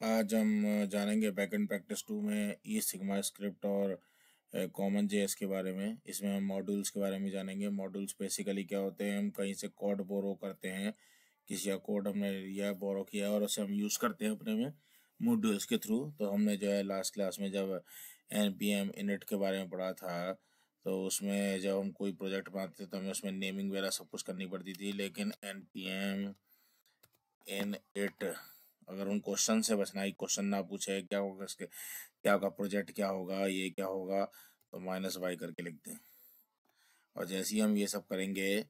आज हम जानेंगे बैकएंड प्रैक्टिस 2 में ई सिग्मा स्क्रिप्ट और कॉमन जेएस के बारे में। इसमें हम मॉड्यूल्स के बारे में जानेंगे। मॉड्यूल्स बेसिकली क्या होते हैं, हम कहीं से कोड बोरो करते हैं, किसी का कोड हमने लिया बोरो किया और उसे हम यूज़ करते हैं अपने में मॉड्यूल्स के थ्रू। तो हमने जो है लास्ट क्लास में जब npm init के बारे में पढ़ा था, तो उसमें जब हम कोई प्रोजेक्ट बनाते थे तो हमें उसमें नेमिंग वगैरह सब कुछ करनी पड़ती थी। लेकिन npm init अगर उन क्वेश्चन से बचना ही, क्वेश्चन ना पूछे क्या होगा, इसके क्या होगा, प्रोजेक्ट क्या होगा, ये क्या होगा, तो -y करके लिख दें। और जैसे ही हम ये सब करेंगे,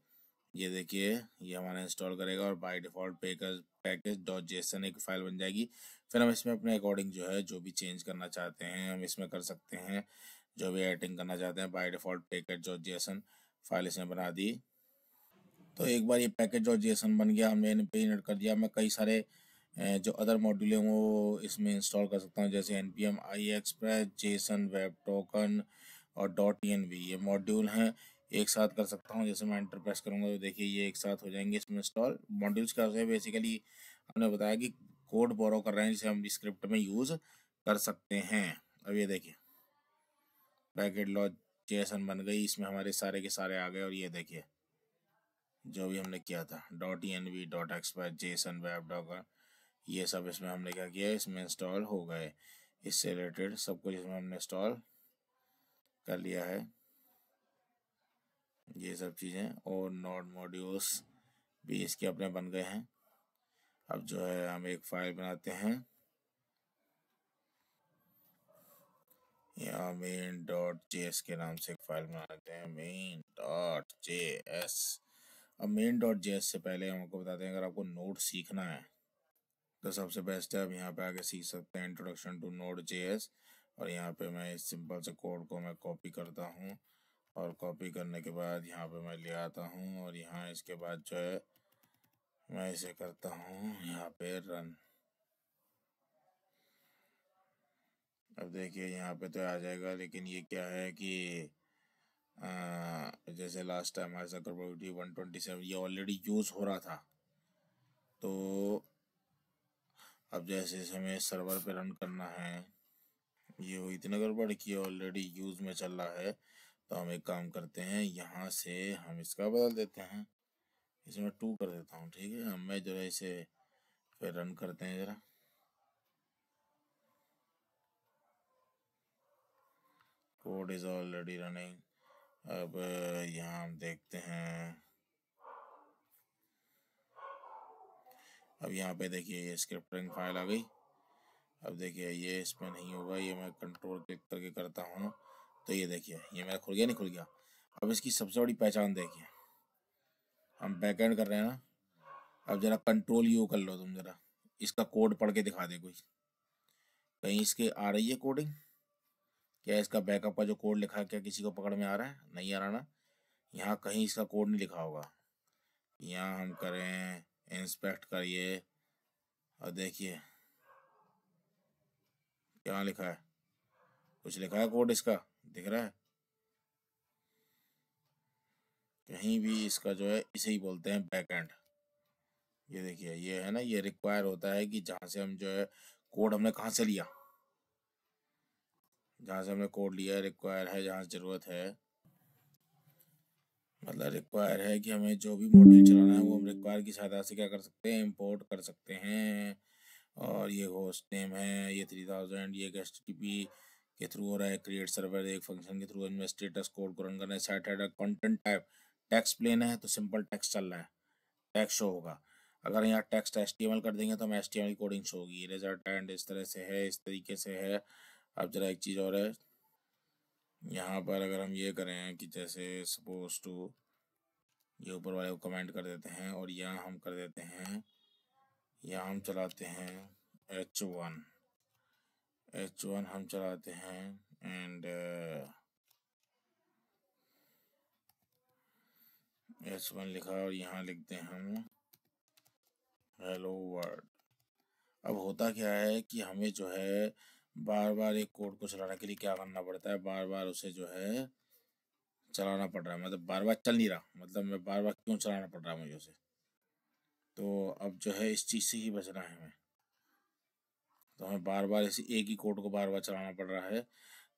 ये देखिए ये हमारा इंस्टॉल करेगा और by default package dot JSON एक फ़ाइल बन जाएगी। फिर हम इसमें अपने अकॉर्डिंग जो है जो भी चेंज करना चाहते हैं हम इसमें कर सकते हैं, जो भी एडिटिंग करना चाहते हैं। By default package dot JSON file इसमें बना दी। तो एक बार ये पैकेज डॉट जेसन बन गया, हमने इन पे इनट कर दिया। मैं कई सारे जो अदर मॉड्यूल हैं वो इसमें इंस्टॉल कर सकता हूँ, जैसे npm I express, Jason, web token और .env ये मॉड्यूल हैं, एक साथ कर सकता हूँ। जैसे मैं एंटर प्रेस करूँगा तो देखिए ये एक साथ हो जाएंगे इसमें इंस्टॉल। मॉड्यूल्स क्या होता है, बेसिकली हमने बताया कि कोड बोरो कर रहे हैं जिसे हम स्क्रिप्ट में यूज़ कर सकते हैं। अब ये देखिए पैकेट लॉज जेसन बन गई, इसमें हमारे सारे के सारे आ गए। और ये देखिए जो भी हमने किया था .env, .express, Jason, web Docker, ये सब इसमें हमने क्या किया, इसमें इंस्टॉल हो गए। इससे रिलेटेड सब कुछ इसमें हमने इंस्टॉल कर लिया है, ये सब चीज़ें। और नोड मॉड्यूल्स भी इसके अपने बन गए हैं। अब जो है हम एक फाइल बनाते हैं, यहाँ main.js के नाम से एक फाइल बनाते हैं, main.js। अब main.js से पहले हम आपको बताते हैं, अगर आपको नोड सीखना है तो सबसे बेस्ट है, अब यहाँ पे आके सीख सकते हैं इंट्रोडक्शन टू नोड जेएस। और यहाँ पे मैं इस सिंपल से कोड को मैं कॉपी करता हूँ और कॉपी करने के बाद यहाँ पे मैं ले आता हूँ और यहाँ इसके बाद जो है मैं इसे करता हूँ यहाँ पे रन। अब देखिए यहाँ पे तो आ जाएगा, लेकिन ये क्या है कि जैसे लास्ट टाइम हमारे साथ 127 ये ऑलरेडी यूज़ हो रहा था। तो अब जैसे हमें सर्वर पे रन करना है, ये हुई इतनी गड़बड़ कि ऑलरेडी यूज़ में चल रहा है। तो हम एक काम करते हैं, यहाँ से हम इसका बदल देते हैं, इसमें 2 कर देता हूँ, ठीक है। हम मैं जरा इसे फिर रन करते हैं ज़रा। Code is already running. अब यहाँ हम देखते हैं, अब यहाँ पे देखिए ये स्क्रिप्टिंग फाइल आ गई। अब देखिए ये इसमें नहीं होगा, ये मैं कंट्रोल क्लिक करके करता हूँ तो ये देखिए ये मेरा खुल गया, नहीं खुल गया। अब इसकी सबसे बड़ी पहचान देखिए, हम बैकएंड कर रहे हैं ना। अब जरा कंट्रोल यू कर लो तुम, जरा इसका कोड पढ़ के दिखा दे कोई, कहीं इसके आ रही है कोडिंग? क्या इसका बैकअप का जो कोड लिखा है क्या किसी को पकड़ में आ रहा है? नहीं आ रहा ना। यहाँ कहीं इसका कोड नहीं लिखा होगा। यहाँ हम करें इंस्पेक्ट करिए और देखिए क्या लिखा है, कुछ लिखा है कोड इसका दिख रहा है? कहीं भी इसका जो है इसे ही बोलते हैं बैकएंड। ये देखिए ये है ना, ये रिक्वायर होता है कि जहाँ से हम जो है कोड हमने कहाँ से लिया, जहाँ से हमने कोड लिया रिक्वायर है, जहाँ ज़रूरत है, मतलब रिक्वायर है कि हमें जो भी मॉड्यूल चलाना है वो हम रिक्वायर की सहायता से क्या कर सकते हैं, इंपोर्ट कर सकते हैं। और ये होस्ट नेम है, ये 3000, ये HTTP के थ्रू हो रहा है, क्रिएट सर्वर एक फंक्शन के थ्रू हमें स्टेटस कोड को रन करना है। Set header content type text plain है तो सिंपल टेक्स्ट चल रहा है, टेक्स्ट शो होगा। अगर यहाँ टेक्स्ट HTML कर देंगे तो हमें HTML कोडिंग शो होगी। रिजल्ट एंड इस तरह से है, इस तरीके से है। अब जरा एक चीज़ और है, यहाँ पर अगर हम ये करें कि जैसे सपोज टू ये ऊपर वाले को कमेंट कर देते हैं और यहाँ हम कर देते हैं, यहाँ हम चलाते हैं H1 हम चलाते हैं एंड H1 लिखा और यहाँ लिखते हैं हम हेलो वर्ल्ड। अब होता क्या है कि हमें जो है बार बार एक कोड को चलाने के लिए क्या करना पड़ता है, बार बार उसे जो है चलाना पड़ रहा है, मतलब बार बार चल नहीं रहा, मतलब मैं बार बार क्यों चलाना पड़ रहा है मुझे उसे। तो अब जो है इस चीज़ से ही बचना है हमें। तो हमें बार बार इसी एक ही कोड को बार बार चलाना पड़ रहा है।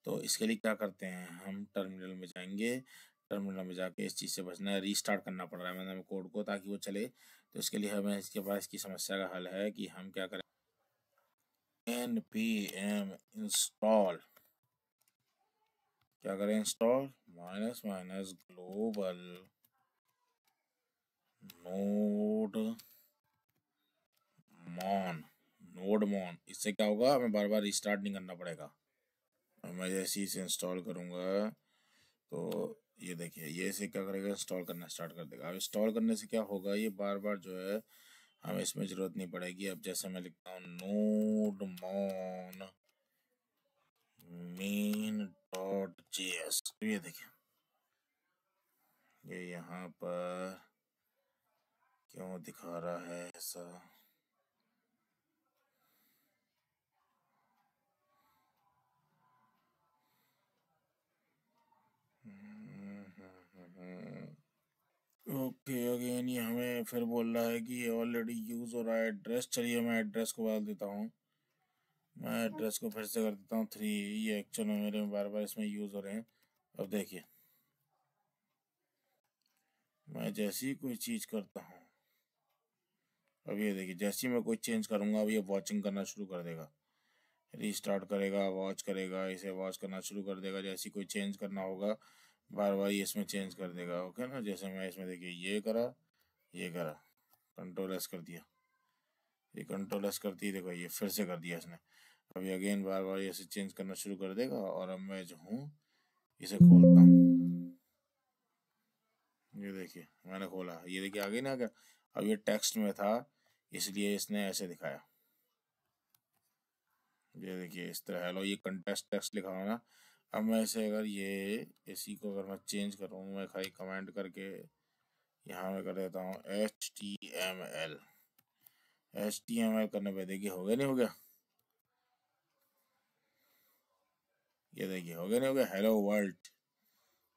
तो इसके लिए क्या करते हैं, हम टर्मिनल में जाएंगे, टर्मिनल में जाके इस चीज़ से बचना है, रीस्टार्ट करना पड़ रहा है मतलब कोड को ताकि वो चले। तो इसके लिए हमें इसके पास इसकी समस्या का हल है कि हम क्या करें, npm इंस्टॉल, क्या करें, install minus minus global nodemon, nodemon. इससे क्या होगा, हमें बार बार रिस्टार्ट नहीं करना पड़ेगा। मैं जैसे ही इसे इंस्टॉल करूँगा तो ये देखिए, ये इसे क्या करेगा, इंस्टॉल करना स्टार्ट कर देगा। अब इंस्टॉल करने से क्या होगा, ये बार बार जो है हमें इसमें ज़रूरत नहीं पड़ेगी। अब जैसे मैं लिखता हूँ नोड मॉन मेन डॉट जेएस, तो ये देखिए ये यहाँ पर क्यों दिखा रहा है ऐसा, ओके अगेन ये हमें फिर बोल रहा है कि ये ऑलरेडी यूज हो रहा है एड्रेस। चलिए मैं एड्रेस को बदल देता हूँ, मैं एड्रेस को फिर से कर देता हूँ 3। ये एक्चुअल में मेरे बार बार इसमें यूज़ हो रहे हैं। अब देखिए मैं जैसे ही कोई चीज़ करता हूँ, अब ये देखिए जैसे ही मैं कोई चेंज करूँगा अब ये वॉचिंग करना शुरू कर देगा, रीस्टार्ट करेगा, वॉच करेगा, इसे वॉच करना शुरू कर देगा। जैसे ही कोई चेंज करना होगा बार बार ये इसमें चेंज कर देगा। ओके ना, जैसे मैं इसमें देखिए ये करा, ये करा, कंट्रोल एस कर दिया, ये कंट्रोल एस कर दी, देखो ये फिर से कर दिया इसने। अभी अगेन बार बार ये ऐसे चेंज करना शुरू कर देगा। और अब मैं जो हूँ इसे खोलता हूँ, ये देखिए मैंने खोला, ये देखिए आगे ना, क्या अब ये टेक्स्ट में था इसलिए इसने ऐसे दिखाया। ये देखिए इस तरह, हेलो, ये कंटेस्ट टेक्स्ट लिखा हुआ ना। अब मैं इसे अगर ये इसी को अगर मैं चेंज करूँ, मैं खाली कमेंट करके यहाँ मैं कर देता हूँ HTML, HTML करने पे देखिए हो गया, नहीं हो गया, ये देखिए हो गया, नहीं हो गया, हेलो वर्ल्ड,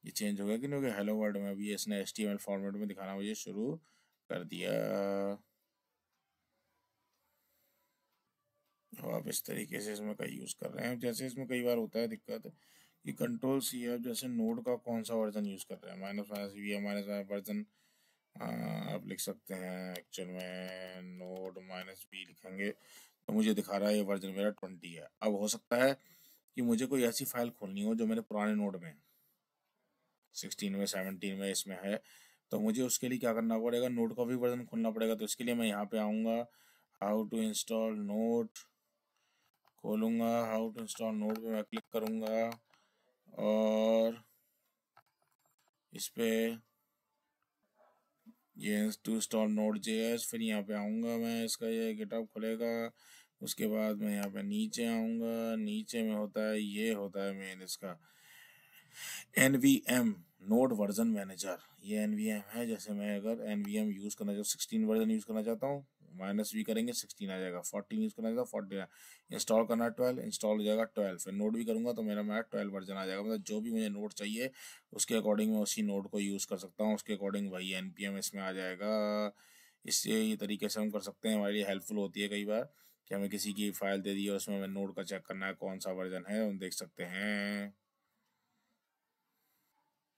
ये चेंज हो गया कि नहीं हो गया हेलो वर्ल्ड में। अभी इसने HTML फॉर्मेट में दिखाना मुझे शुरू कर दिया। और आप इस तरीके से इसमें का यूज़ कर रहे हैं। जैसे इसमें कई बार होता है दिक्कत कि कंट्रोल सी है, जैसे नोड का कौन सा वर्जन यूज़ कर रहे हैं, minus minus V minus version आप लिख सकते हैं। एक्चुअल में नोड माइनस वी लिखेंगे तो मुझे दिखा रहा है ये वर्जन मेरा 20 है। अब हो सकता है कि मुझे कोई ऐसी फाइल खोलनी हो जो मेरे पुराने नोड में 16 में 17 में इसमें है, तो मुझे उसके लिए क्या करना पड़ेगा, नोड का भी वर्जन खोलना पड़ेगा। तो इसके लिए मैं यहाँ पे आऊँगा, हाउ टू इंस्टॉल नोड खोलूँगा, हाउ टू इंस्टॉल नोड पे मैं क्लिक करूँगा और इस पे ये टू इंस्टॉल नोड जेएस, फिर यहाँ पे आऊँगा मैं, इसका ये गिटहब खुलेगा। उसके बाद मैं यहाँ पे नीचे आऊँगा, नीचे में होता है, ये होता है मेन इसका NVM नोड वर्जन मैनेजर। ये NVM है, जैसे मैं अगर NVM यूज़ करना चाहूँ, 16 वर्जन यूज़ करना चाहता हूँ, माइनस वी करेंगे 16 आ जाएगा, 14 यूज़ करना चाहता हूँ 14, इंस्टॉल करना 12, इंस्टॉल हो जाएगा 12, फिर नोड भी करूँगा तो मेरा 12 वर्जन आ जाएगा। मतलब जो भी मुझे नोड चाहिए उसके अकॉर्डिंग मैं उसी नोड को यूज़ कर सकता हूँ, उसके अकॉर्डिंग वही NPM इसमें आ जाएगा। इससे ये तरीके से हम कर सकते हैं, हमारे लिए हेल्पफुल होती है कई बार कि हमें किसी की फाइल दे दी है उसमें हमें नोड का चेक करना है कौन सा वर्जन है, हम देख सकते हैं।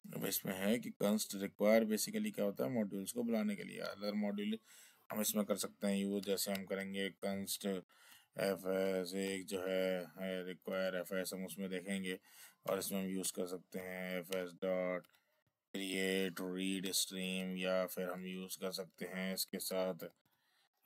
अब इसमें है कि कंस्ट रिक्वायर, बेसिकली क्या होता है, मॉड्यूल्स को बुलाने के लिए अदर मॉड्यूल हम इसमें कर सकते हैं यूज। जैसे हम करेंगे कंस्ट एफ एस, एक जो है रिक्वायर एफ एस, हम उसमें देखेंगे और इसमें हम यूज़ कर सकते हैं F S dot create read stream, या फिर हम यूज़ कर सकते हैं इसके साथ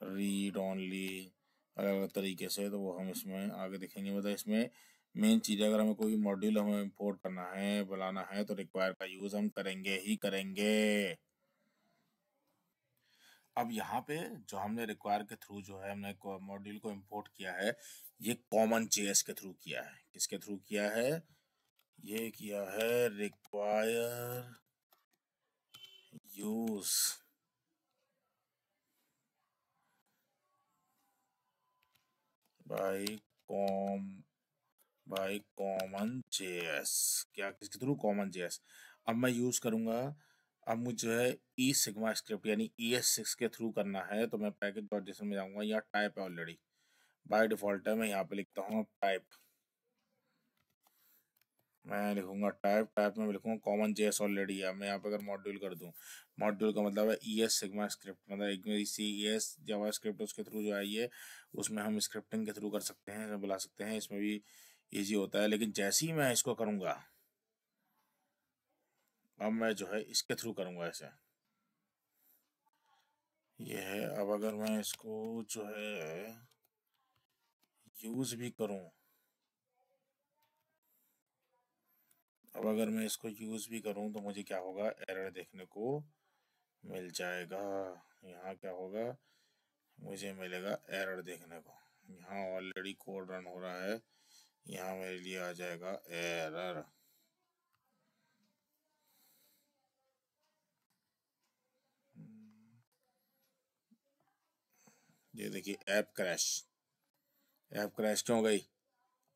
रीड ओनली, अलग अलग तरीके से। तो वो हम इसमें आगे देखेंगे। मतलब इसमें मेन चीज़ है, अगर हमें कोई मॉड्यूल हमें इंपोर्ट करना है, बुलाना है, तो रिक्वायर का यूज़ हम करेंगे ही करेंगे। अब यहाँ पे जो हमने रिक्वायर के थ्रू जो है हमने मॉड्यूल को इंपोर्ट किया है, ये कॉमन जेएस के थ्रू किया है। किसके थ्रू किया है, ये किया है require use by com by common JS. क्या, किसके थ्रू, कॉमन जेएस। अब मैं यूज़ करूँगा, अब मुझे है ई सिग्मा स्क्रिप्ट यानी ES6 के थ्रू करना है, तो मैं पैकेज डॉट जेसन में जाऊँगा, या टाइप है ऑलरेडी, बाय डिफ़ॉल्ट है, मैं यहाँ पे लिखता हूँ टाइप। मैं लिखूंगा टाइप में लिखूंगा कॉमन जेएस ऑलरेडी है। मैं यहाँ पे अगर मॉड्यूल कर दूँ, मॉड्यूल का मतलब है ES सिग्मा स्क्रिप्ट, मतलब एक में ES जावा स्क्रिप्ट उसके थ्रू जो आई है, उसमें हम स्क्रिप्टिंग के थ्रू कर सकते हैं, बुला सकते हैं, इसमें भी इजी होता है। लेकिन जैसे ही मैं इसको करूँगा, अब मैं जो है इसके थ्रू करूँगा ऐसे, ये है। अब अगर मैं इसको जो है यूज़ भी करूँ, अब अगर मैं इसको यूज़ भी करूँ तो मुझे क्या होगा, एरर देखने को मिल जाएगा। यहाँ क्या होगा, मुझे मिलेगा एरर देखने को। यहाँ ऑलरेडी कोड रन हो रहा है, यहाँ मेरे लिए आ जाएगा एरर। ये देखिए ऐप क्रैश क्यों हो गई,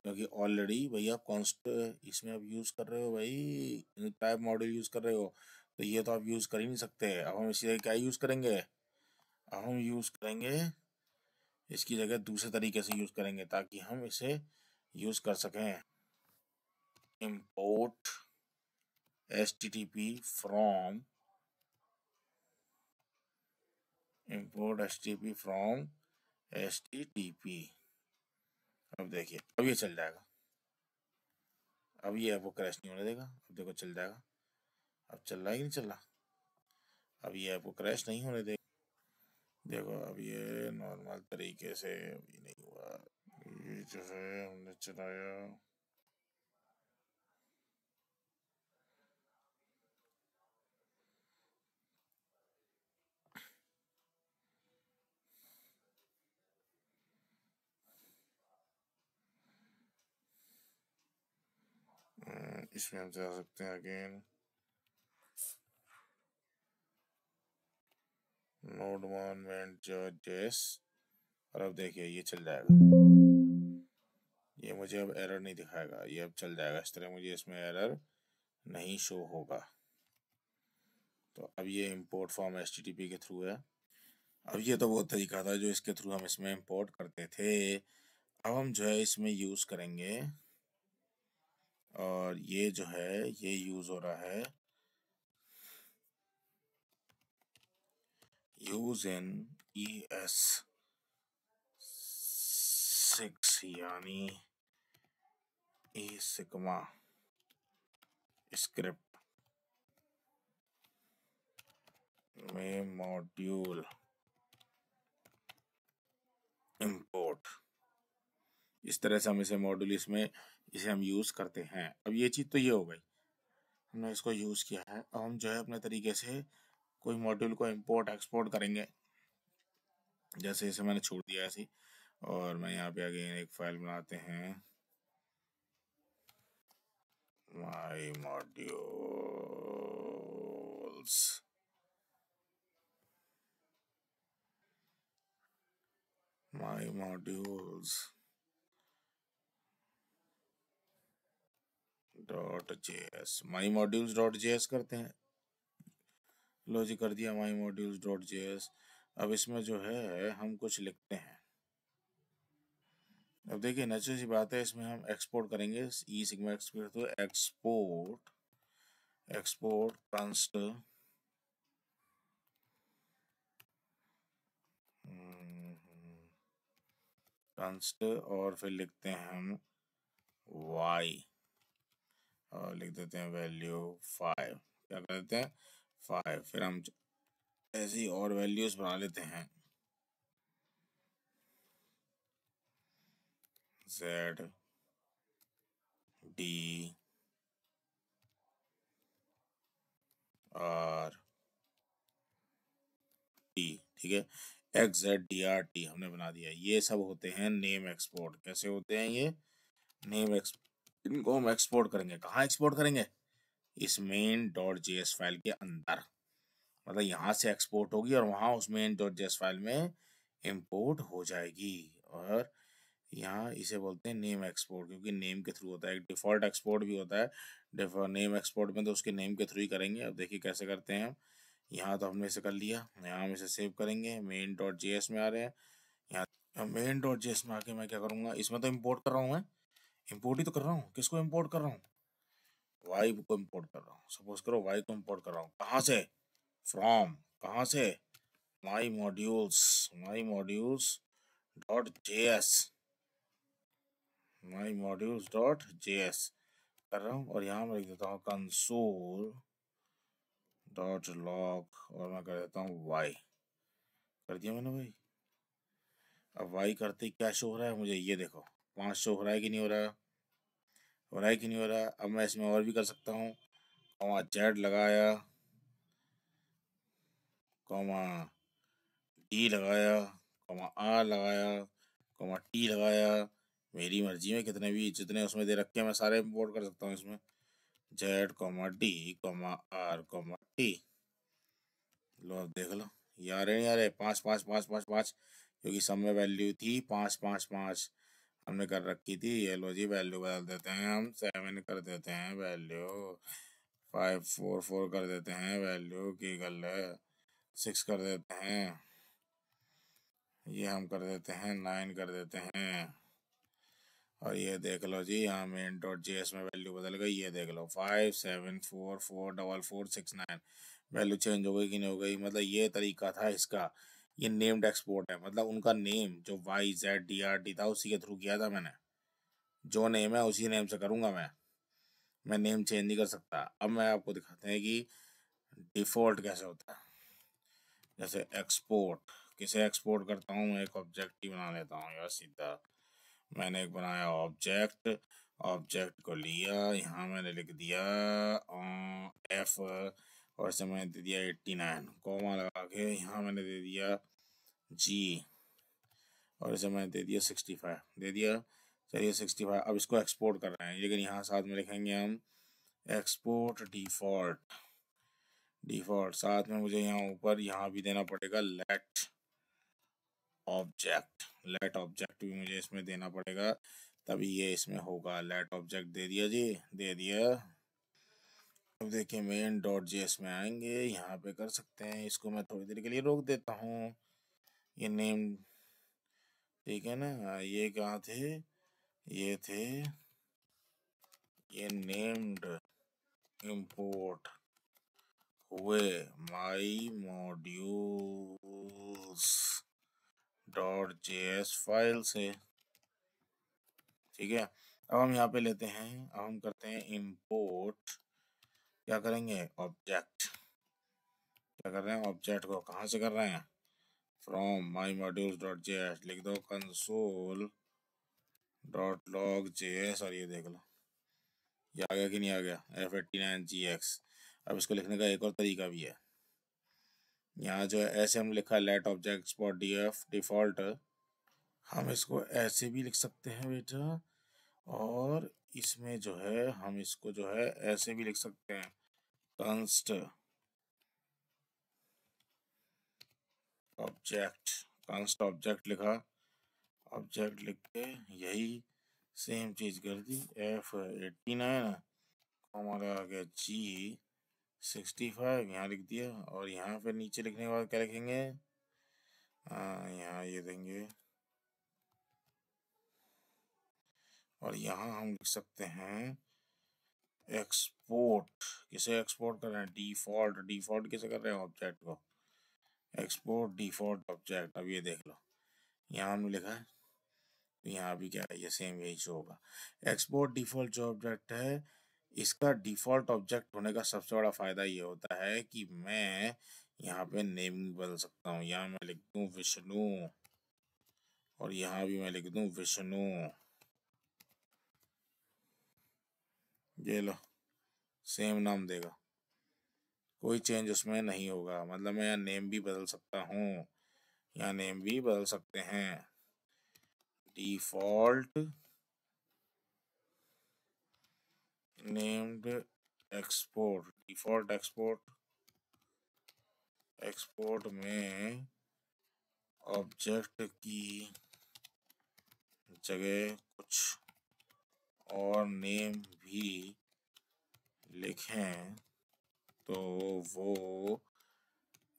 क्योंकि ऑलरेडी भैया कॉन्स्ट इसमें आप यूज़ कर रहे हो भाई, टाइप मॉड्यूल यूज़ कर रहे हो, तो ये तो आप यूज़ कर ही नहीं सकते। अब हम इसी क्या यूज़ करेंगे, अब हम यूज़ करेंगे इसकी जगह दूसरे तरीके से यूज़ करेंगे, ताकि हम इसे यूज़ कर सकें। import http from http। अब देखिए, अब ये चल जाएगा, अब ये ऐप को क्रैश नहीं होने देगा। अब देखो चल जाएगा, अब चल रहा है कि नहीं चल रहा, अब ये ऐप को क्रैश नहीं होने देगा। देखो अब ये नॉर्मल तरीके से अभी नहीं हुआ, ये जो है हमने चलाया, इसमें हम जा सकते हैं अगेन node1 और अब देखिए ये चल जाएगा। ये मुझे अब एरर नहीं दिखाएगा, ये अब चल जाएगा इस तरह, मुझे इसमें एरर नहीं शो होगा। तो अब ये इंपोर्ट फॉर्म HTTP के थ्रू है। अब ये तो वो तरीका था जो इसके थ्रू हम इसमें इंपोर्ट करते थे। अब हम जो है इसमें यूज़ करेंगे, और ये जो है ये यूज़ हो रहा है यूज़ इन ES6 यानी ई सिग्मा स्क्रिप्ट में मॉड्यूल इंपोर्ट, इस तरह से हम इसे मॉड्यूल इसमें इसे हम यूज़ करते हैं। अब ये चीज़ तो ये हो गई, हमने इसको यूज़ किया है। अब हम जो है अपने तरीके से कोई मॉड्यूल को इंपोर्ट एक्सपोर्ट करेंगे, जैसे इसे मैंने छोड़ दिया ऐसे। और मैं यहाँ पे अगेन एक फाइल बनाते हैं, माई मॉड्यूल्स, माई मॉड्यूल्स .js, माई मॉड्यूल्स .js करते हैं। लो जी, कर दिया माई मॉड्यूल्स .js। अब इसमें जो है हम कुछ लिखते हैं। अब देखिए नेचुरल सी बात है, इसमें हम एक्सपोर्ट करेंगे ई सिग्मा एक्सपोर्ट, तो एक्सपोर्ट कंस्ट और फिर लिखते हैं हम y, और लिख देते हैं वैल्यू 5। क्या कर देते हैं 5, फिर हम ऐसी और वैल्यूज बना लेते हैं z d r t, ठीक है, XZDRT हमने बना दिया। ये सब होते हैं नेम एक्सपोर्ट। कैसे होते हैं ये नेम एक्सपोर्ट, इनको हम एक्सपोर्ट करेंगे, कहाँ एक्सपोर्ट करेंगे, इस main.js फाइल के अंदर, मतलब यहाँ से एक्सपोर्ट होगी और वहाँ उस main.js फाइल में इंपोर्ट हो जाएगी। और यहाँ इसे बोलते हैं नेम एक्सपोर्ट, क्योंकि नेम के थ्रू होता है। एक डिफ़ॉल्ट एक्सपोर्ट भी होता है, नेम एक्सपोर्ट में तो उसके नेम के थ्रू ही करेंगे। अब देखिए कैसे करते हैं हम। यहाँ तो हमने इसे कर लिया, यहाँ हम इसे सेव करेंगे, main.js में आ रहे हैं, यहाँ मेन डॉट जेएस में आके मैं क्या करूँगा, इसमें तो इम्पोर्ट कर रहा हूँ मैं, इम्पोर्ट ही तो कर रहा हूँ। किसको इम्पोर्ट कर रहा हूँ? वाई को इम्पोर्ट कर रहा हूँ। सपोज करो वाई को इम्पोर्ट कर रहा हूँ। कहाँ से? फ्रॉम। कहाँ से? माई मॉड्यूल्स डॉट जेएस, माई मॉड्यूल्स डॉट जेएस कर रहा हूँ। और यहाँ मैं लिख देता हूँ कंसोल डॉट लॉग, और मैं कर देता हूँ वाई। कर दिया मैंने भाई। अब वाई करते ही क्या शो हो रहा है मुझे, ये देखो 5 शो हो रहा है कि नहीं हो रहा, हो रहा है कि नहीं हो रहा। अब मैं इसमें और भी कर सकता हूँ, कॉमा जेड लगाया, कॉमा डी लगाया, कॉमा आर लगाया, कॉमा टी लगाया। मेरी मर्जी में कितने भी जितने उसमें दे रखे हैं मैं सारे इंपोर्ट कर सकता हूँ इसमें। Z comma D comma R comma T. लो अब देख लो, ये आ रहे नहीं आ रहे? 5 5 5 5 5, क्योंकि सब में वैल्यू थी 5 5 5 हमने कर रखी थी। ये लो जी, वैल्यू बदल देते हैं हम, 7 कर देते हैं वैल्यू, 5 4 4 कर देते हैं वैल्यू की गल है, 6 कर देते हैं, ये हम कर देते हैं 9 कर देते हैं। और ये देख लो जी, यहाँ मेन डॉट जेएस में वैल्यू बदल गई। ये देख लो 5 7 4 4 4 4 6 9, वैल्यू चेंज हो गई कि नहीं हो गई। मतलब ये तरीका था इसका। ये नेम्ड एक्सपोर्ट है, मतलब उनका नेम जो YZDRT था उसी के थ्रू किया था मैंने। जो नेम है उसी नेम से करूँगा मैं नेम चेंज नहीं कर सकता। अब मैं आपको दिखाते हैं कि डिफ़ॉल्ट कैसे होता है। जैसे एक्सपोर्ट, किसे एक्सपोर्ट करता हूँ, मैं एक ऑब्जेक्ट ही बना लेता हूँ यार सीधा। मैंने एक बनाया ऑब्जेक्ट, ऑब्जेक्ट को लिया, यहाँ मैंने लिख दिया एफ, और इसे मैंने दे दिया 89, कॉमा लगा के यहाँ मैंने दे दिया जी, और इसे मैंने दे दिया 65 दे दिया। चलिए 65, अब इसको एक्सपोर्ट कर रहे हैं, लेकिन यहाँ साथ में लिखेंगे हम एक्सपोर्ट डिफ़ॉल्ट। डिफ़ॉल्ट साथ में मुझे यहाँ ऊपर यहाँ भी देना पड़ेगा लेट ऑब्जेक्ट, लेट ऑब्जेक्ट भी मुझे इसमें देना पड़ेगा, तभी ये इसमें होगा। लेट ऑब्जेक्ट दे दिया जी, दे दिया। अब देखिए मेन डॉट जेएस में आएंगे, यहाँ पे कर सकते हैं। इसको मैं थोड़ी देर के लिए रोक देता हूँ। ये नेम ठीक है ना, ये कहाँ थे, ये थे, ये नेम्ड इंपोर्ट हुए माई मॉड्यूल्स डॉट जेएस फाइल से। ठीक है, अब हम यहाँ पे लेते हैं, अब हम करते हैं इंपोर्ट। क्या करेंगे, ऑब्जेक्ट। क्या कर रहे हैं, ऑब्जेक्ट को कहाँ से कर रहे हैं, from my modules dot JS. लिख दो कंसोल डॉट लॉग जेएस, और ये देख लो ये आ गया कि नहीं आ गया, F89GX। अब इसको लिखने का एक और तरीका भी है। यहाँ जो है ऐसे हम लिखा let object export DF default, हम इसको ऐसे भी लिख सकते हैं बेटा, और इसमें जो है हम इसको जो है ऐसे भी लिख सकते हैं, कंस्ट ऑब्जेक्ट। कंस्ट ऑब्जेक्ट लिखा, ऑब्जेक्ट लिख के यही सेम चीज़ कर दी, F89 हमारा आ गया G65 यहाँ लिख दिया। और यहाँ पे नीचे लिखने के बाद क्या लिखेंगे, यहाँ ये देंगे, और यहाँ हम लिख सकते हैं एक्सपोर्ट। किसे एक्सपोर्ट कर रहे हैं, डिफ़ॉल्ट। डिफ़ॉल्ट किसे कर रहे हैं, ऑब्जेक्ट को। Export default object. अब ये देख लो यहाँ हमने लिखा है, तो यहाँ भी क्या है, ये सेम यही शो होगा। एक्सपोर्ट डिफ़ॉल्ट जो ऑब्जेक्ट है, इसका डिफ़ॉल्ट ऑब्जेक्ट होने का सबसे बड़ा फ़ायदा ये होता है कि मैं यहाँ पे नेमिंग बदल सकता हूँ। यहाँ मैं लिख दूँ विष्णु, और यहाँ भी मैं लिख दूँ विष्णु। ये लो सेम नाम देगा, कोई चेंज उसमें नहीं होगा। मतलब मैं यहाँ नेम भी बदल सकता हूँ, यहाँ नेम भी बदल सकते हैं। Default named export, default export, export में ऑब्जेक्ट की जगह कुछ और नेम भी लिखें तो वो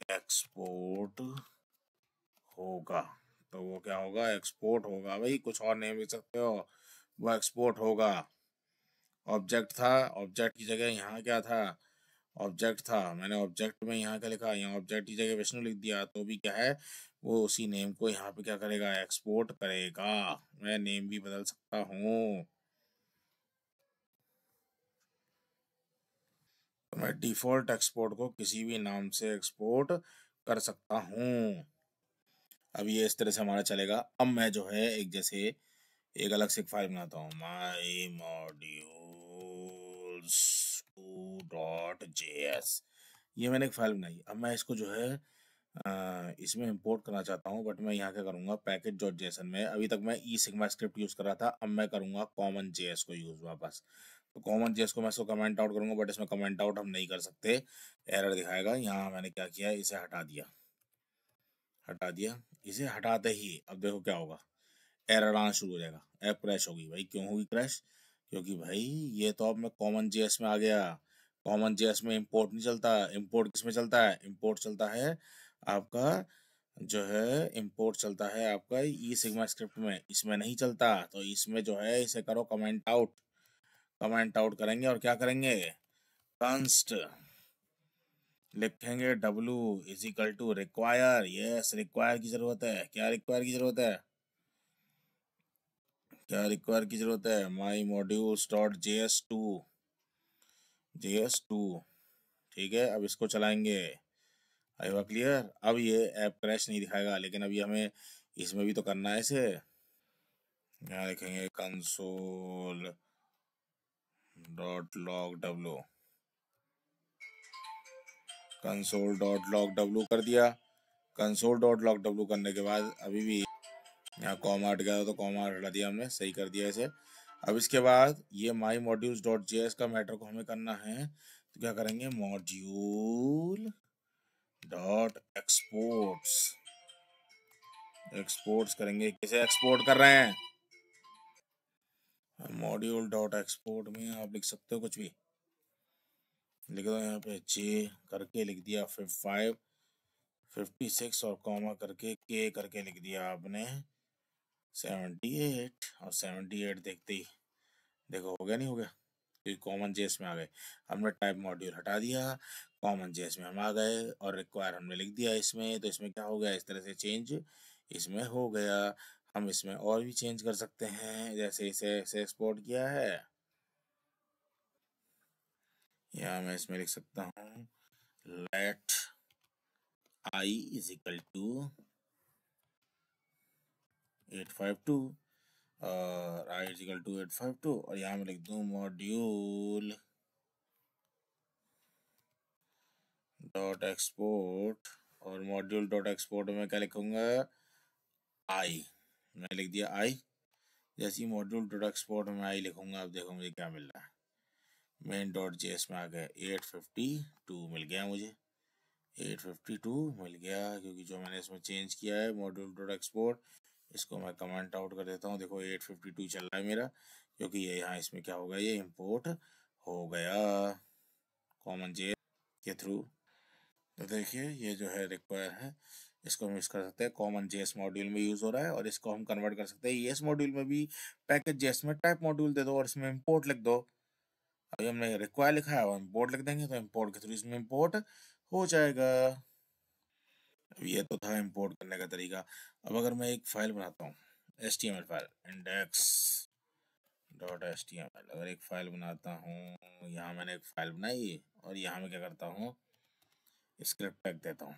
एक्सपोर्ट होगा। तो वो क्या होगा, एक्सपोर्ट होगा भाई, कुछ और नेम लिख सकते हो, वो एक्सपोर्ट होगा। ऑब्जेक्ट था, ऑब्जेक्ट की जगह यहाँ क्या था, ऑब्जेक्ट था, मैंने ऑब्जेक्ट में यहाँ क्या लिखा, यहाँ ऑब्जेक्ट की जगह विष्णु लिख दिया, तो भी क्या है, वो उसी नेम को यहाँ पे क्या करेगा, एक्सपोर्ट करेगा। मैं नेम भी बदल सकता हूँ, तो मैं डिफॉल्ट एक्सपोर्ट को किसी भी नाम से एक्सपोर्ट कर सकता हूँ। अब ये इस तरह से हमारा चलेगा। अब मैं जो है एक जैसे एक अलग से एक फाइल बनाता हूँ, माई मॉड्यूल्स 2.js। ये मैंने एक फाइल बनाई। अब मैं इसको जो है इसमें इंपोर्ट करना चाहता हूँ, बट मैं यहाँ क्या करूँगा, पैकेज डॉट जेसन में अभी तक मैं ई सिग्मा स्क्रिप्ट यूज़ कर रहा था, अब मैं करूँगा कॉमन जेएस को यूज़ वापस। तो कॉमन जेएस को मैं इसको कमेंट आउट करूँगा, बट इसमें कमेंट आउट हम नहीं कर सकते, एरर दिखाएगा। यहाँ मैंने क्या किया, इसे हटा दिया, हटा दिया। इसे हटाते ही अब देखो क्या होगा, एरर आना शुरू हो जाएगा, ऐप क्रैश होगी। भाई क्यों होगी क्रैश, क्योंकि भाई ये तो अब मैं कॉमन जेएस में आ गया। कॉमन जेएस में इंपोर्ट नहीं चलता, इंपोर्ट किस में चलता है, इंपोर्ट चलता है आपका जो है, इंपोर्ट चलता है आपका ई सिग्मा स्क्रिप्ट में, इसमें नहीं चलता। तो इसमें जो है इसे करो कमेंट आउट, कमेंट आउट करेंगे और क्या करेंगे, कंस्ट लिखेंगे, w is equal to require. Yes, require की जरूरत है। क्या रिक्वायर की जरूरत है, क्या रिक्वायर की जरूरत है, माई मॉड्यूल्स डॉट JS2। ठीक है, अब इसको चलाएंगे। आई हुआ क्लियर। अब ये ऐप क्रैश नहीं दिखाएगा, लेकिन अभी हमें इसमें भी तो करना है इसे। यहाँ लिखेंगे console dot log W, console dot log W कर दिया। कंसोल डॉट लॉग डब्लू करने के बाद अभी भी यहाँ कॉमा हट गया था, तो कॉमा हटा दिया हमने, सही कर दिया इसे। अब इसके बाद ये माई मॉड्यूल्स डॉट जेएस का मैटर को हमें करना है, तो क्या करेंगे, मॉड्यूल डॉट एक्सपोर्ट्स, एक्सपोर्ट्स करेंगे। किसे एक्सपोर्ट कर रहे हैं, मॉड्यूल डॉट एक्सपोर्ट में आप लिख सकते हो कुछ भी, लिख दो यहाँ पे जे करके लिख दिया, फिर 56 और कॉमा करके के करके लिख दिया आपने 78, और 78 देखते ही देखो हो गया, नहीं हो गया, क्योंकि कॉमन जेएस में आ गए। हमने टाइप मॉड्यूल हटा दिया, कॉमन जेएस में हम आ गए, और रिक्वायर हमने लिख दिया इसमें, तो इसमें क्या हो गया, इस तरह से चेंज इसमें हो गया। हम इसमें और भी चेंज कर सकते हैं, जैसे इसे ऐसे एक्सपोर्ट किया है, या मैं इसमें लिख सकता हूँ let I is equal to 852, और आई इज इक्वल टू 852, और यहाँ मैं लिख दूँ मॉड्यूल डॉट एक्सपोर्ट, और मॉड्यूल डॉट एक्सपोर्ट में क्या लिखूंगा, आई, मैं लिख दिया आई। जैसे ही मॉड्यूल डॉट एक्सपोर्ट में आई लिखूंगा, अब देखो मुझे क्या मिल रहा है, मेन डॉट जेएस में आ गया 852 मिल गया मुझे, 852 मिल गया, क्योंकि जो मैंने इसमें चेंज किया है मॉड्यूल डॉट एक्सपोर्ट, इसको मैं कमेंट आउट कर देता हूँ। देखो 852 चल रहा है मेरा, क्योंकि ये यहाँ इसमें क्या होगा, ये इम्पोर्ट हो गया कॉमन जेएस के थ्रू। तो देखिए ये जो है रिक्वायर है, इसको हम यूज़ कर सकते हैं, कॉमन जेएस मॉड्यूल में यूज़ हो रहा है, और इसको हम कन्वर्ट कर सकते हैं ईएस मॉड्यूल में भी। पैकेज जेएस में टाइप मॉड्यूल दे दो और इसमें इंपोर्ट लिख दो। अभी हमने रिक्वायर लिखा है और इंपोर्ट लिख देंगे, तो इंपोर्ट के थ्रू इसमें इंपोर्ट हो जाएगा। अब ये तो था इंपोर्ट करने का तरीका। अब अगर मैं एक फाइल बनाता हूँ, HTML file, index dot HTML, अगर एक फाइल बनाता हूँ, यहाँ मैंने एक फाइल बनाई, और यहाँ मैं क्या करता हूँ, स्क्रिप्ट टैग देता हूँ।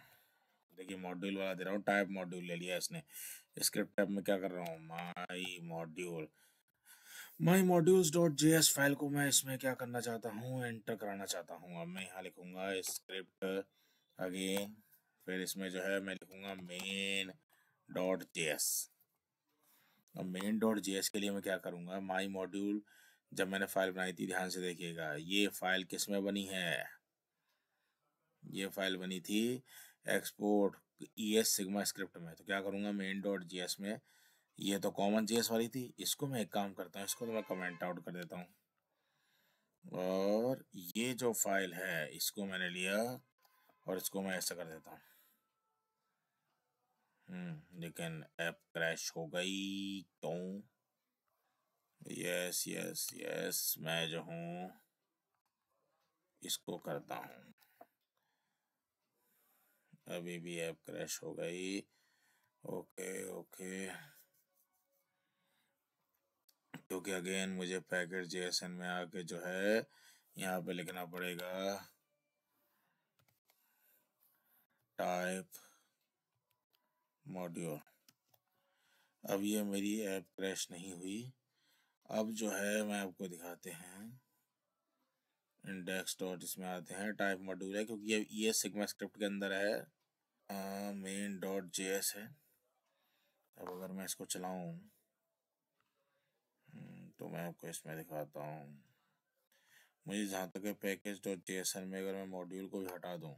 देखिए मॉड्यूल वाला दे रहा हूँ, टाइप मॉड्यूल ले लिया इसने। स्क्रिप्ट टैब में क्या कर रहा हूँ, माई मॉड्यूल्स डॉट जेएस फाइल को मैं इसमें क्या करना चाहता हूँ, एंटर कराना चाहता हूँ। अब मैं यहाँ लिखूँगा स्क्रिप्ट अगेन, फिर इसमें जो है मैं लिखूँगा मेन डॉट जेएस। अब मेन डॉट जेएस के लिए मैं क्या करूँगा, माई मॉड्यूल, जब मैंने फाइल बनाई थी, ध्यान से देखिएगा, ये फाइल किस में बनी है, ये फाइल बनी थी एक्सपोर्ट ES सिग्मा स्क्रिप्ट में। तो क्या करूँगा, मेन डॉट जेएस में, ये तो कॉमन जेएस वाली थी, इसको मैं एक काम करता हूँ, इसको तो मैं कमेंट आउट कर देता हूँ, और ये जो फाइल है इसको मैंने लिया और इसको मैं ऐसा कर देता हूँ, लेकिन ऐप क्रैश हो गई। क्यों? यस यस यस, मैं जो हूँ इसको करता हूँ। अभी भी ऐप क्रैश हो गई। ओके ओके, क्योंकि अगेन मुझे पैकेट जेएसएन में आके जो है यहाँ पे लिखना पड़ेगा टाइप मॉड्यूल। अब ये मेरी ऐप क्रैश नहीं हुई। अब जो है मैं आपको दिखाते हैं इंडेक्स डॉट, इसमें आते हैं टाइप मॉड्यूल है, क्योंकि ये सिग्मा स्क्रिप्ट के अंदर है। मेन डॉट जेएस है। अब अगर मैं इसको चलाऊं तो मैं आपको इसमें दिखाता हूँ। मुझे जहाँ तक है पैकेज डॉट जेएसएन में अगर मैं मॉड्यूल को भी हटा दूँ,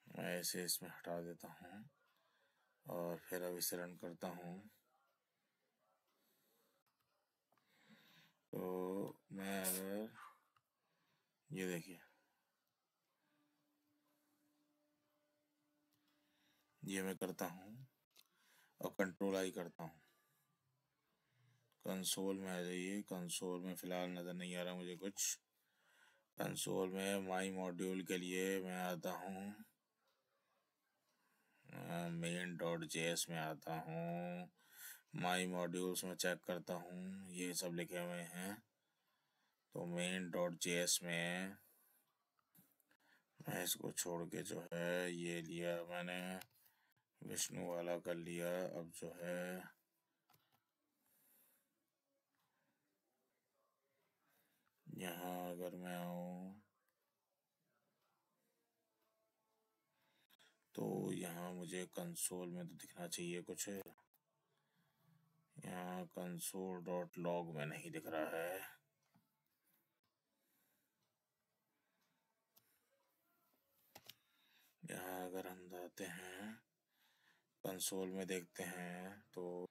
मैं ऐसे इसमें हटा देता हूँ और फिर अब इसे रन करता हूँ, तो मैं अगर ये देखिए, ये मैं करता हूँ और कंट्रोल आई करता हूँ, कंसोल में आ जाइए। कंसोल में फ़िलहाल नज़र नहीं आ रहा मुझे कुछ। कंसोल में माई मॉड्यूल के लिए मैं आता हूँ, मेन डॉट जेएस में आता हूँ, माई मॉड्यूल्स में चेक करता हूँ, ये सब लिखे हुए हैं। तो मेन डॉट जेएस में मैं इसको छोड़ के जो है ये लिया मैंने, विष्णु वाला कर लिया। अब जो है यहाँ अगर मैं आऊँ तो यहाँ मुझे कंसोल में तो दिखना चाहिए कुछ, यहाँ कंसोल डॉट लॉग में नहीं दिख रहा है। यहाँ अगर हम जाते हैं कंसोल में देखते हैं तो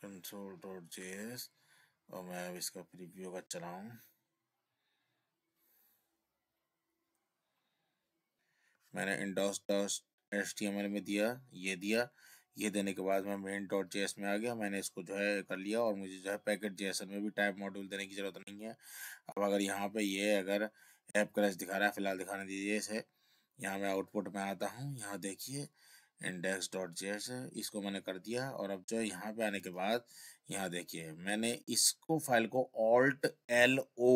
कंसोल डॉट जेएस, और मैं अब इसका प्रीव्यू का चलाऊँ। मैंने इंडोस डॉट एचटीएमएल में दिया, ये दिया। ये देने के बाद मैं मेन डॉट जेएस में आ गया, मैंने इसको जो है कर लिया, और मुझे जो है पैकेट जेएसएन में भी टाइप मॉड्यूल देने की ज़रूरत नहीं है। अब अगर यहाँ पे ये अगर ऐप क्रैश दिखा रहा है, फिलहाल दिखाने दीजिए इसे। यहाँ मैं आउटपुट में आता हूँ, यहाँ देखिए इंडेक्स डॉट जेएस है, इसको मैंने कर दिया। और अब जो है यहाँ पे आने के बाद यहाँ देखिए मैंने इसको फाइल को Alt+L+O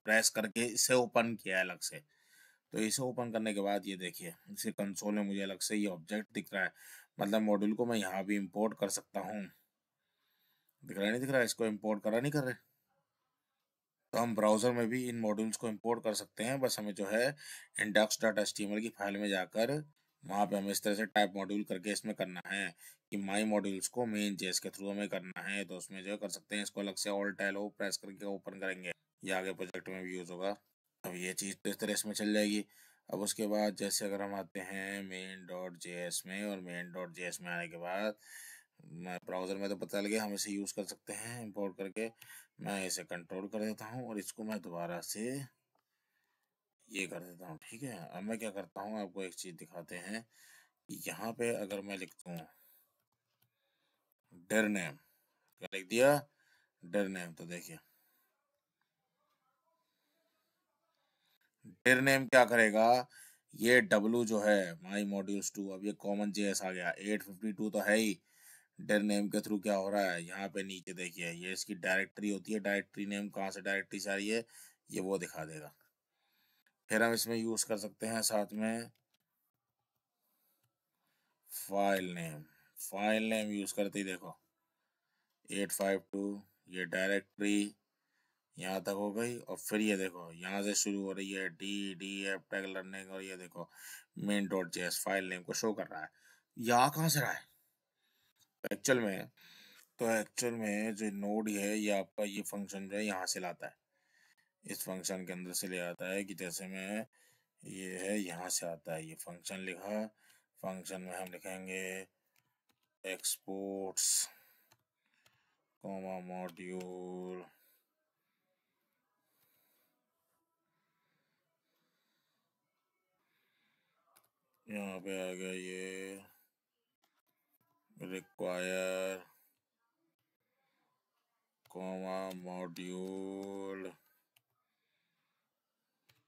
प्रेस करके इसे ओपन किया है अलग से। तो इसे ओपन करने के बाद ये देखिए इसे कंसोल में मुझे अलग से ये ऑब्जेक्ट दिख रहा है, मतलब मॉड्यूल को मैं यहाँ भी इंपोर्ट कर सकता हूँ। दिख रहा है नहीं दिख रहा है? इसको इंपोर्ट करा नहीं कर रहे? तो हम ब्राउज़र में भी इन मॉड्यूल्स को इंपोर्ट कर सकते हैं। बस हमें जो है index.html की फाइल में जाकर वहाँ पे हमें इस तरह से टाइप मॉड्यूल करके इसमें करना है कि माई मॉड्यूल्स को मेन जेएस के थ्रू हमें करना है। तो उसमें जो कर सकते हैं, इसको अलग से Alt+L+O प्रेस करके ओपन करेंगे, ये आगे प्रोजेक्ट में भी यूज़ होगा। अब ये चीज़ तो इस तरह इसमें चल जाएगी। अब उसके बाद जैसे अगर हम आते हैं मेन डॉट जेएस में, और मेन डॉट जेएस में आने के बाद मैं ब्राउज़र में तो पता लगे हम इसे यूज़ कर सकते हैं इंपोर्ट करके। मैं इसे कंट्रोल कर देता हूँ और इसको मैं दोबारा से ये कर देता हूँ। ठीक है, अब मैं क्या करता हूँ, आपको एक चीज़ दिखाते हैं कि यहाँ पे अगर मैं लिख दूँ डर नेम, क्या लिख दिया? डर नेम। तो देखिए डर नेम क्या करेगा, ये W जो है माई मॉड्यूल्स 2, अब ये कॉमन जेएस आ गया, 852 तो है ही। डर नेम के थ्रू क्या हो रहा है, यहाँ पे नीचे देखिए ये इसकी डायरेक्टरी होती है, डायरेक्टरी नेम कहाँ से डायरेक्टरी से आ रही है ये वो दिखा देगा। फिर हम इसमें यूज़ कर सकते हैं साथ में file name. File name use करते ही देखो 852, ये डायरेक्टरी यहाँ तक हो गई। और फिर ये देखो यहाँ से शुरू हो रही है एफ टैग लर्निंग, और ये देखो main dot JS file name को शो कर रहा है। यहाँ कहाँ से रहा है एक्चुअल में? तो एक्चुअल में जो नोड है ये आपका ये फंक्शन जो है यहाँ से लाता है, इस फंक्शन के अंदर से ले आता है। कि जैसे मैं ये है यहाँ से आता है, ये फंक्शन लिखा, फंक्शन में हम लिखेंगे एक्सपोर्ट्स कॉमा मॉड्यूल, यहाँ पे आ गया ये रिक्वायर कॉमा मॉड्यूल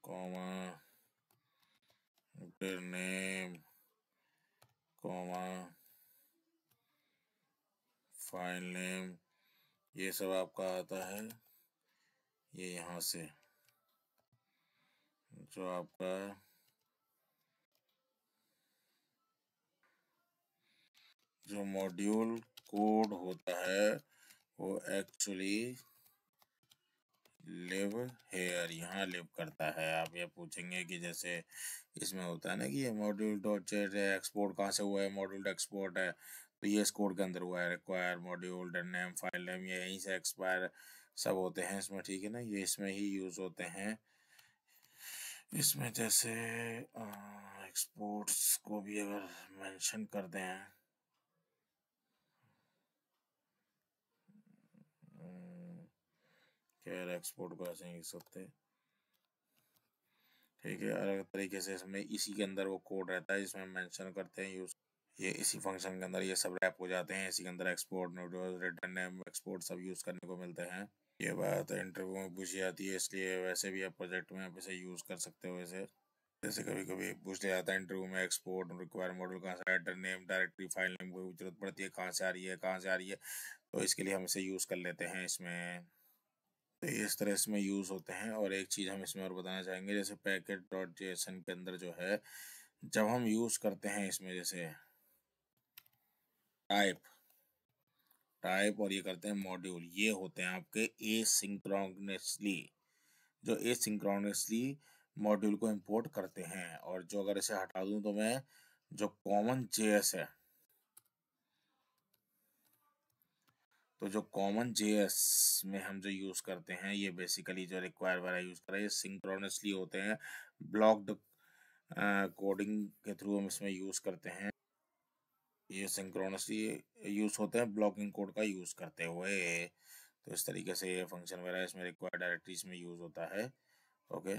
कॉमा फिर नेम कॉमा फाइल नेम, ये सब आपका आता है ये यहाँ से जो आपका जो मॉड्यूल कोड होता है वो एक्चुअली लिव हेयर, यहाँ लिव करता है। आप ये पूछेंगे कि जैसे इसमें होता है ना कि ये मॉड्यूल डॉट जेड एक्सपोर्ट कहाँ से हुआ है, मॉड्यूल एक्सपोर्ट है तो ये इस कोड के अंदर हुआ है। Require module name file name ये यहीं से एक्सपायर सब होते हैं इसमें, ठीक है ना, ये इसमें ही यूज होते हैं। इसमें जैसे एक्सपोर्ट्स को भी अगर मेंशन कर दें, खैर एक्सपोर्ट को ऐसे ही लिख सकते, ठीक है। अलग तरीके से इसमें इसी के अंदर वो कोड रहता है जिसमें मेंशन करते हैं यूज, ये इसी फंक्शन के अंदर ये सब रैप हो जाते हैं। इसी के अंदर export node return name export सब यूज करने को मिलते हैं। ये बात इंटरव्यू में पूछी जाती है, इसलिए वैसे भी आप प्रोजेक्ट में आप इसे यूज कर सकते हो। वैसे जैसे कभी कभी पूछ लिया जाता है इंटरव्यू में एक्सपोर्ट रिक्वायर मॉडल कहाँ से, return name directory file name को जरूरत पड़ती है, कहाँ से आ रही है कहाँ से आ रही है, तो इसके लिए हम इसे यूज कर लेते हैं इसमें। तो इस तरह इसमें यूज होते हैं। और एक चीज हम इसमें और बताना चाहेंगे, जैसे पैकेट डॉट जेसन के अंदर जो है जब हम यूज करते हैं इसमें जैसे टाइप टाइप और ये करते हैं मॉड्यूल, ये होते हैं आपके एसिंक्रोनसली, जो एसिंक्रोनसली मॉड्यूल को इंपोर्ट करते हैं। और जो अगर इसे हटा दूं तो मैं, जो कॉमन जेएस है, तो जो कॉमन जेएस में हम जो यूज करते हैं ये बेसिकली जो रिक्वायर वाला यूज कर रहे हैं सिंक्रोनसली होते हैं। ब्लॉक्ड कोडिंग के थ्रू हम इसमें यूज करते हैं, ये सिंक्रोनसली यूज होते हैं ब्लॉकिंग कोड का यूज करते हुए। तो इस तरीके से ये फंक्शन वगैरह इसमें रिक्वायर डायरेक्टरीज में यूज होता है। ओके।